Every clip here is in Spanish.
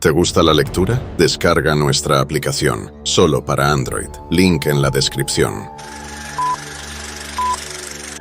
¿Te gusta la lectura? Descarga nuestra aplicación, solo para Android. Link en la descripción.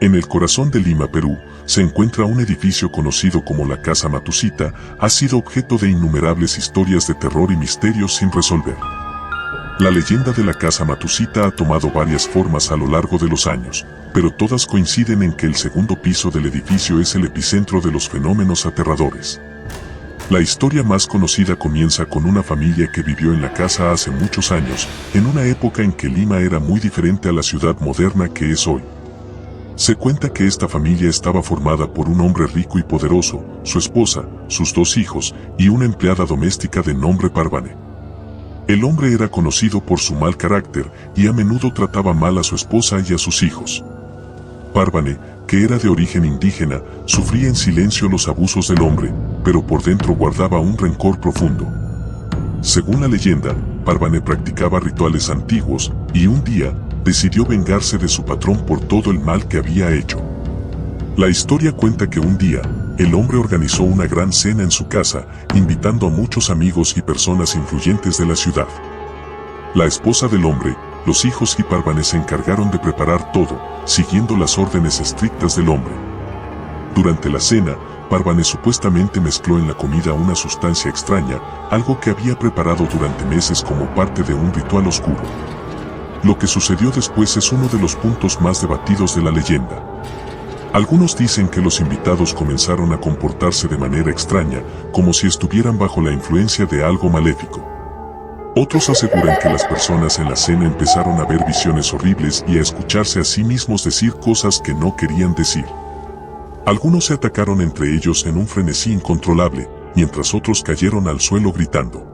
En el corazón de Lima, Perú, se encuentra un edificio conocido como la Casa Matucita. Ha sido objeto de innumerables historias de terror y misterios sin resolver. La leyenda de la Casa Matucita ha tomado varias formas a lo largo de los años, pero todas coinciden en que el segundo piso del edificio es el epicentro de los fenómenos aterradores. La historia más conocida comienza con una familia que vivió en la casa hace muchos años, en una época en que Lima era muy diferente a la ciudad moderna que es hoy. Se cuenta que esta familia estaba formada por un hombre rico y poderoso, su esposa, sus 2 hijos y una empleada doméstica de nombre Parvane. El hombre era conocido por su mal carácter y a menudo trataba mal a su esposa y a sus hijos. Parvane, que era de origen indígena, sufría en silencio los abusos del hombre, pero por dentro guardaba un rencor profundo. Según la leyenda, Parvane practicaba rituales antiguos y un día decidió vengarse de su patrón por todo el mal que había hecho. La historia cuenta que un día, el hombre organizó una gran cena en su casa, invitando a muchos amigos y personas influyentes de la ciudad. La esposa del hombre, los hijos y Parvane se encargaron de preparar todo, siguiendo las órdenes estrictas del hombre. Durante la cena, Parvane supuestamente mezcló en la comida una sustancia extraña, algo que había preparado durante meses como parte de un ritual oscuro. Lo que sucedió después es uno de los puntos más debatidos de la leyenda. Algunos dicen que los invitados comenzaron a comportarse de manera extraña, como si estuvieran bajo la influencia de algo maléfico. Otros aseguran que las personas en la cena empezaron a ver visiones horribles y a escucharse a sí mismos decir cosas que no querían decir. Algunos se atacaron entre ellos en un frenesí incontrolable, mientras otros cayeron al suelo gritando.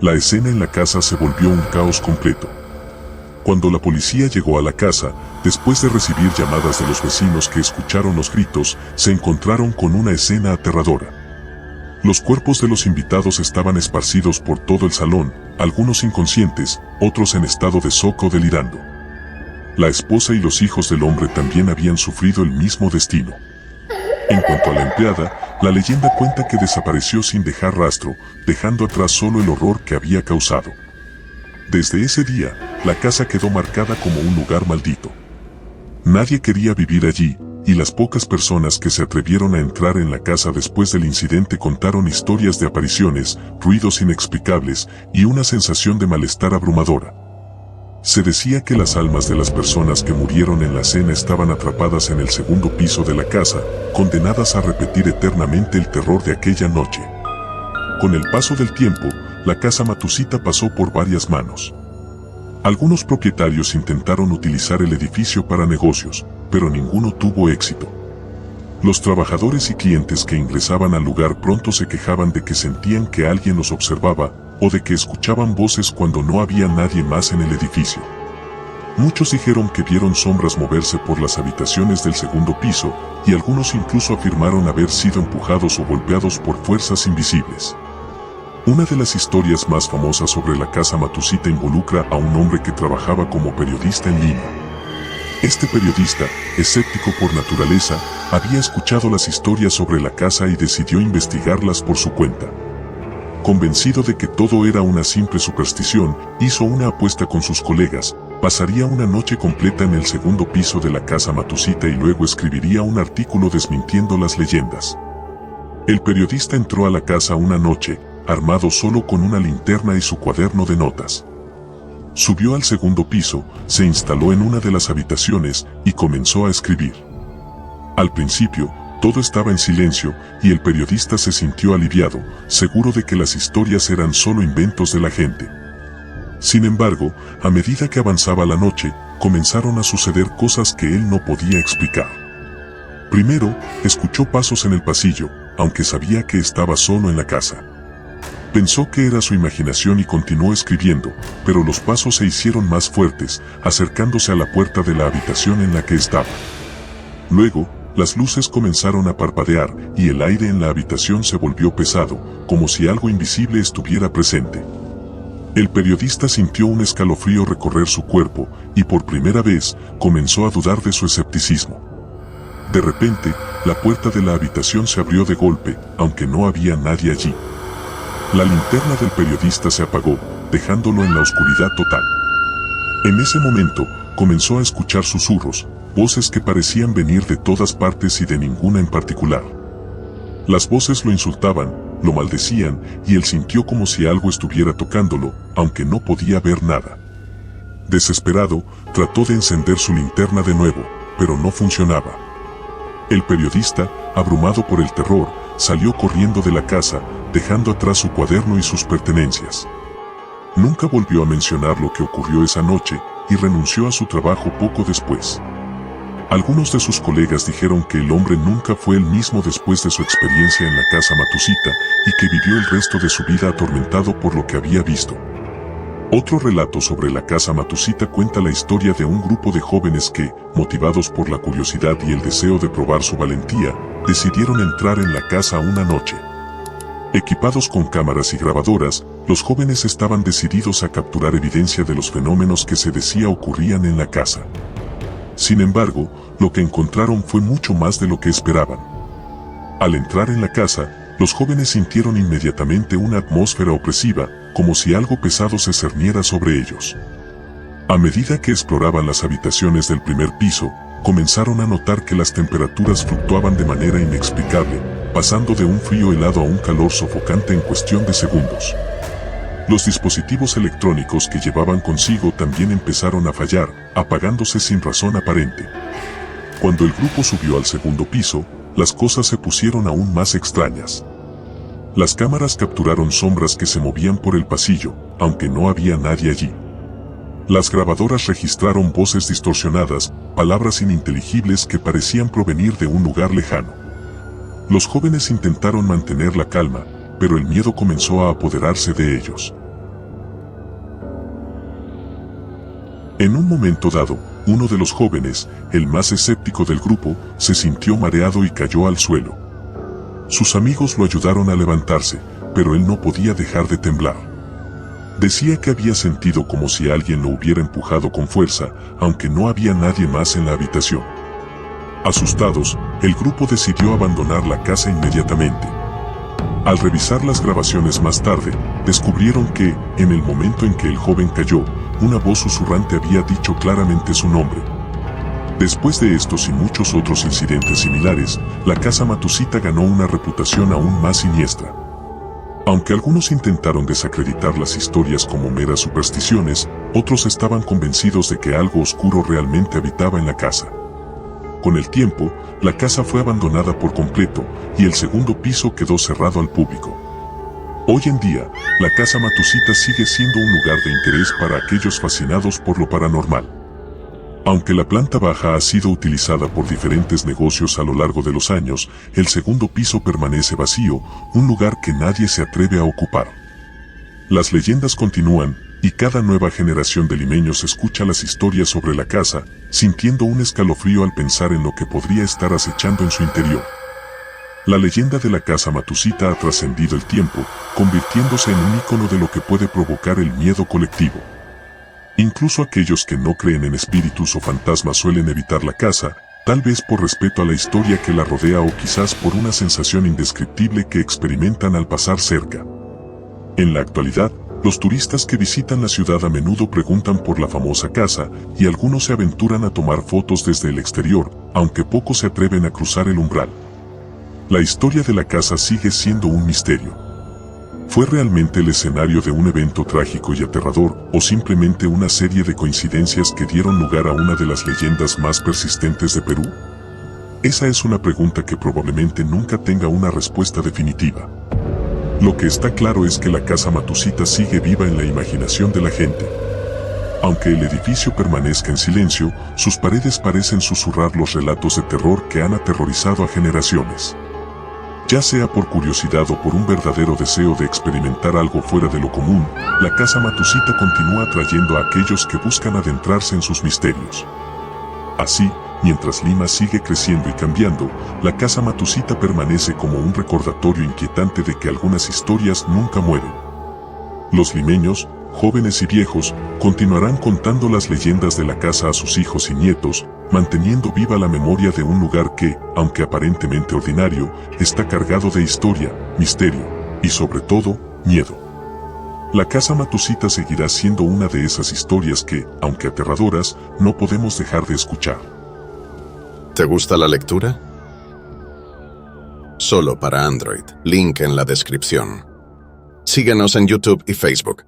La escena en la casa se volvió un caos completo. Cuando la policía llegó a la casa, después de recibir llamadas de los vecinos que escucharon los gritos, se encontraron con una escena aterradora. Los cuerpos de los invitados estaban esparcidos por todo el salón, algunos inconscientes, otros en estado de shock o delirando. La esposa y los hijos del hombre también habían sufrido el mismo destino. En cuanto a la empleada, la leyenda cuenta que desapareció sin dejar rastro, dejando atrás solo el horror que había causado. Desde ese día, la casa quedó marcada como un lugar maldito. Nadie quería vivir allí, y las pocas personas que se atrevieron a entrar en la casa después del incidente contaron historias de apariciones, ruidos inexplicables y una sensación de malestar abrumadora. Se decía que las almas de las personas que murieron en la cena estaban atrapadas en el segundo piso de la casa, condenadas a repetir eternamente el terror de aquella noche. Con el paso del tiempo, la Casa Matucita pasó por varias manos. Algunos propietarios intentaron utilizar el edificio para negocios, pero ninguno tuvo éxito. Los trabajadores y clientes que ingresaban al lugar pronto se quejaban de que sentían que alguien los observaba, o de que escuchaban voces cuando no había nadie más en el edificio. Muchos dijeron que vieron sombras moverse por las habitaciones del segundo piso, y algunos incluso afirmaron haber sido empujados o golpeados por fuerzas invisibles. Una de las historias más famosas sobre la Casa Matucita involucra a un hombre que trabajaba como periodista en Lima. Este periodista, escéptico por naturaleza, había escuchado las historias sobre la casa y decidió investigarlas por su cuenta. Convencido de que todo era una simple superstición, hizo una apuesta con sus colegas, pasaría una noche completa en el segundo piso de la Casa Matucita y luego escribiría un artículo desmintiendo las leyendas. El periodista entró a la casa una noche, armado solo con una linterna y su cuaderno de notas. Subió al segundo piso, se instaló en una de las habitaciones y comenzó a escribir. Al principio, todo estaba en silencio y el periodista se sintió aliviado, seguro de que las historias eran solo inventos de la gente. Sin embargo, a medida que avanzaba la noche, comenzaron a suceder cosas que él no podía explicar. Primero, escuchó pasos en el pasillo, aunque sabía que estaba solo en la casa. Pensó que era su imaginación y continuó escribiendo, pero los pasos se hicieron más fuertes, acercándose a la puerta de la habitación en la que estaba. Luego, las luces comenzaron a parpadear y el aire en la habitación se volvió pesado, como si algo invisible estuviera presente. El periodista sintió un escalofrío recorrer su cuerpo y por primera vez comenzó a dudar de su escepticismo. De repente, la puerta de la habitación se abrió de golpe, aunque no había nadie allí. La linterna del periodista se apagó, dejándolo en la oscuridad total. En ese momento, comenzó a escuchar susurros, voces que parecían venir de todas partes y de ninguna en particular. Las voces lo insultaban, lo maldecían, y él sintió como si algo estuviera tocándolo, aunque no podía ver nada. Desesperado, trató de encender su linterna de nuevo, pero no funcionaba. El periodista, abrumado por el terror, salió corriendo de la casa, dejando atrás su cuaderno y sus pertenencias. Nunca volvió a mencionar lo que ocurrió esa noche, y renunció a su trabajo poco después. Algunos de sus colegas dijeron que el hombre nunca fue el mismo después de su experiencia en la casa Matusita, y que vivió el resto de su vida atormentado por lo que había visto. Otro relato sobre la casa Matusita cuenta la historia de un grupo de jóvenes que, motivados por la curiosidad y el deseo de probar su valentía, decidieron entrar en la casa una noche. Equipados con cámaras y grabadoras, los jóvenes estaban decididos a capturar evidencia de los fenómenos que se decía ocurrían en la casa. Sin embargo, lo que encontraron fue mucho más de lo que esperaban. Al entrar en la casa, los jóvenes sintieron inmediatamente una atmósfera opresiva, como si algo pesado se cerniera sobre ellos. A medida que exploraban las habitaciones del primer piso, comenzaron a notar que las temperaturas fluctuaban de manera inexplicable, pasando de un frío helado a un calor sofocante en cuestión de segundos. Los dispositivos electrónicos que llevaban consigo también empezaron a fallar, apagándose sin razón aparente. Cuando el grupo subió al segundo piso, las cosas se pusieron aún más extrañas. Las cámaras capturaron sombras que se movían por el pasillo, aunque no había nadie allí. Las grabadoras registraron voces distorsionadas, palabras ininteligibles que parecían provenir de un lugar lejano. Los jóvenes intentaron mantener la calma, pero el miedo comenzó a apoderarse de ellos. En un momento dado, uno de los jóvenes, el más escéptico del grupo, se sintió mareado y cayó al suelo. Sus amigos lo ayudaron a levantarse, pero él no podía dejar de temblar. Decía que había sentido como si alguien lo hubiera empujado con fuerza, aunque no había nadie más en la habitación. Asustados, el grupo decidió abandonar la casa inmediatamente. Al revisar las grabaciones más tarde, descubrieron que, en el momento en que el joven cayó, una voz susurrante había dicho claramente su nombre. Después de estos y muchos otros incidentes similares, la casa Matusita ganó una reputación aún más siniestra. Aunque algunos intentaron desacreditar las historias como meras supersticiones, otros estaban convencidos de que algo oscuro realmente habitaba en la casa. Con el tiempo, la casa fue abandonada por completo, y el segundo piso quedó cerrado al público. Hoy en día, la casa Matusita sigue siendo un lugar de interés para aquellos fascinados por lo paranormal. Aunque la planta baja ha sido utilizada por diferentes negocios a lo largo de los años, el segundo piso permanece vacío, un lugar que nadie se atreve a ocupar. Las leyendas continúan, y cada nueva generación de limeños escucha las historias sobre la casa, sintiendo un escalofrío al pensar en lo que podría estar acechando en su interior. La leyenda de la casa Matusita ha trascendido el tiempo, convirtiéndose en un ícono de lo que puede provocar el miedo colectivo. Incluso aquellos que no creen en espíritus o fantasmas suelen evitar la casa, tal vez por respeto a la historia que la rodea o quizás por una sensación indescriptible que experimentan al pasar cerca. En la actualidad, los turistas que visitan la ciudad a menudo preguntan por la famosa casa, y algunos se aventuran a tomar fotos desde el exterior, aunque pocos se atreven a cruzar el umbral. La historia de la casa sigue siendo un misterio. ¿Fue realmente el escenario de un evento trágico y aterrador, o simplemente una serie de coincidencias que dieron lugar a una de las leyendas más persistentes de Perú? Esa es una pregunta que probablemente nunca tenga una respuesta definitiva. Lo que está claro es que la casa Matusita sigue viva en la imaginación de la gente. Aunque el edificio permanezca en silencio, sus paredes parecen susurrar los relatos de terror que han aterrorizado a generaciones. Ya sea por curiosidad o por un verdadero deseo de experimentar algo fuera de lo común, la casa Matusita continúa atrayendo a aquellos que buscan adentrarse en sus misterios. Así, mientras Lima sigue creciendo y cambiando, la casa Matusita permanece como un recordatorio inquietante de que algunas historias nunca mueren. Los limeños, jóvenes y viejos, continuarán contando las leyendas de la casa a sus hijos y nietos, manteniendo viva la memoria de un lugar que, aunque aparentemente ordinario, está cargado de historia, misterio y sobre todo, Miedo. La casa Matusita seguirá siendo una de esas historias que, aunque aterradoras, no podemos dejar de escuchar. ¿Te gusta la lectura? Solo para Android. Link en la descripción. Síguenos en YouTube y Facebook.